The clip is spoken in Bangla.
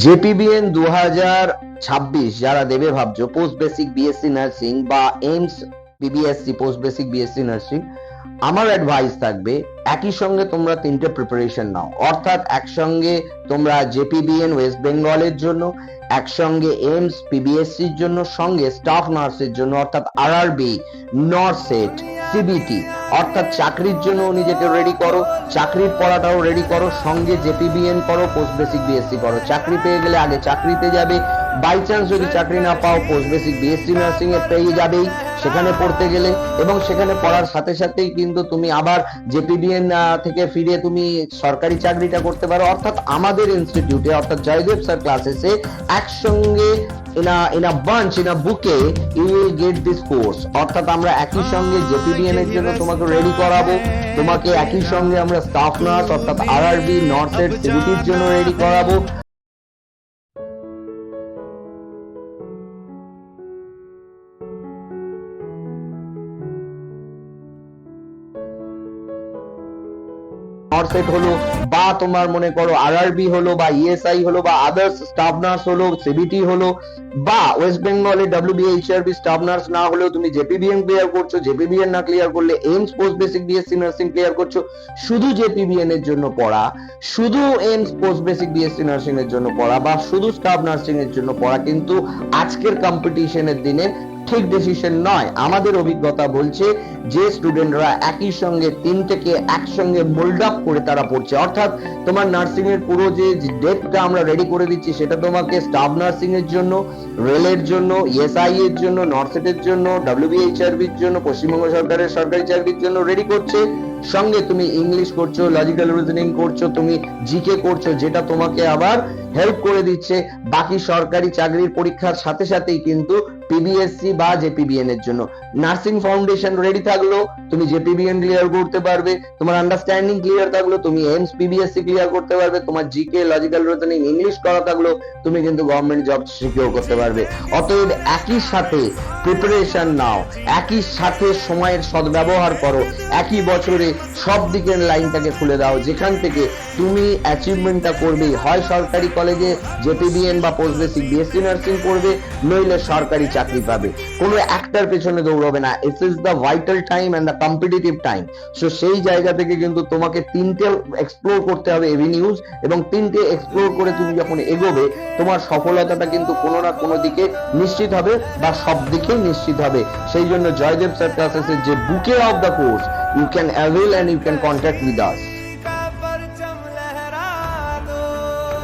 জেপিবিএন 2026 যারা দেবে ভাবছো, পোস্ট বেসিক বিএসসি নার্সিং বা AIIMS PBSc post basic BSc nursing, আমার অ্যাডভাইস থাকবে একই সঙ্গে তোমরা তিনটে প্রিপারেশন নাও। অর্থাৎ একসঙ্গে তোমরা জেপিবিএন ওয়েস্ট বেঙ্গলের জন্য, একসঙ্গে এইমস পিবিএসসির জন্য, সঙ্গে স্টাফ নার্সের জন্য অর্থাৎ আরআরবি, নরসেট, সিবিটি অর্থাৎ চাকরির জন্য নিজেকে রেডি করো, চাকরির পড়াটাও রেডি করো, সঙ্গে জেপিবিএন করো, পোস্ট বেসিক বিএসসি করো। চাকরি পেয়ে গেলে আগে চাকরিতে যাবে, বাই চান্স যদি চাকরি না পাও পোস্ট বেসিক বিএসসি নার্সিং এ পেয়ে যাবেই সেখানে পড়তে গেলে, এবং সেখানে পড়ার সাথে সাথেই কিন্তু তুমি আবার জেপিবিএন থেকে ফিরে তুমি সরকারি চাকরিটা করতে পারো। অর্থাৎ আমাদের ইনস্টিটিউটে অর্থাৎ জয়দেব স্যার ক্লাসেসে একসঙ্গে in a bunch, in a bouquet, you will get this course। অর্থাৎ আমরা একই সঙ্গে জেপিবিএন এর জন্য তোমাকে রেডি করাবো, তোমাকে একই সঙ্গে আমরা স্টাফ নার্স অর্থাৎ আরআরবি, নরসেট, সিবিটির জন্য রেডি করাবো। নরসেট হলো বা তোমার মনে করো আরআরবি হলো বা ইএসআই হলো বা আদার্স স্টাফ নার্স হলো, সিবিটি হলো, বা ওয়েস্ট বেঙ্গলে ডব্লিউবিএইচআরবি স্টাফ নার্স না হলেও তুমি জেপিবিএন ক্লিয়ার করছো, জেপিবিএন না ক্লিয়ার করলে AIIMS post basic BSc nursing clear করছো। শুধু জেপিবিএন এর জন্য পড়া, শুধু AIIMS post basic BSc nursing এর জন্য পড়া বা শুধু স্টাফ নার্সিং এর জন্য পড়া কিন্তু আজকের কম্পিটিশনের দিনে ঠিক ডিসিশন নয়। আমাদের অভিজ্ঞতা বলছে যে স্টুডেন্টরা একই সঙ্গে তিনটেকে একসঙ্গে মোল্ড আপ করে তারা পড়ছে, অর্থাৎ তোমার নার্সিং এর পুরো যে ডেপটা আমরা রেডি করে দিচ্ছি সেটা তোমাকে স্টাফ নার্সিং এর জন্য, রেলের জন্য, ইএসআই এর জন্য, নরসেটের জন্য, ডব্লিউবিএইচআরবির জন্য, পশ্চিমবঙ্গ সরকারের সরকারি চাকরির জন্য রেডি করছে। সঙ্গে তুমি ইংলিশ করছো, লজিক্যাল রিজনিং করছো, তুমি জিকে করছো, যেটা তোমাকে আবার হেল্প করে দিচ্ছে বাকি সরকারি চাকরির পরীক্ষার সাথে সাথেই কিন্তু পিবিএসসি বা জেপিবিএন এর জন্য। নার্সিং ফাউন্ডেশন রেডি থাকলো, তুমি জেপিবিএন ক্লিয়ার করতে পারবে। তোমার আন্ডারস্ট্যান্ডিং ক্লিয়ার থাকলো, তুমি এইমস পিবিএসসি ক্লিয়ার করতে পারবে। তোমার জিকে, লজিক্যাল রিজনিং, ইংলিশ করা থাকলো, তুমি কিন্তু গভর্নমেন্ট জব সিকিউর করতে পারবে। অতএব একই সাথে প্রিপারেশন নাও, একই সাথে সময়ের সদ্ব্যবহার করো, একই বছরে সব দিকের লাইনটাকে খুলে দাও, যেখান থেকে তুমি অ্যাচিভমেন্টটা করবে। হয় সরকারি কলেজে জেপিবিএন বা পোস্ট বেসিক বিএসসি নার্সিং করবে, নইলে সরকারি চাকরি পাবে। কোনো একটার পেছনে দৌড়বে না। It is the vital time and the competitive time. So সেই জায়গা থেকে কিন্তু তোমাকে তিনটে এক্সপ্লোর করতে হবে এভিনিউজ, এবং তিনটে এক্সপ্লোর করে তুমি যখন এগোবে তোমার সফলতাটা কিন্তু কোনো না কোনো দিকে নিশ্চিত হবে বা সব দিকে নিশ্চিত হবে। সেই জন্য জয়দেব স্যার ক্লাসেসের যে বুকে of the course, you can avail and you can contact with us.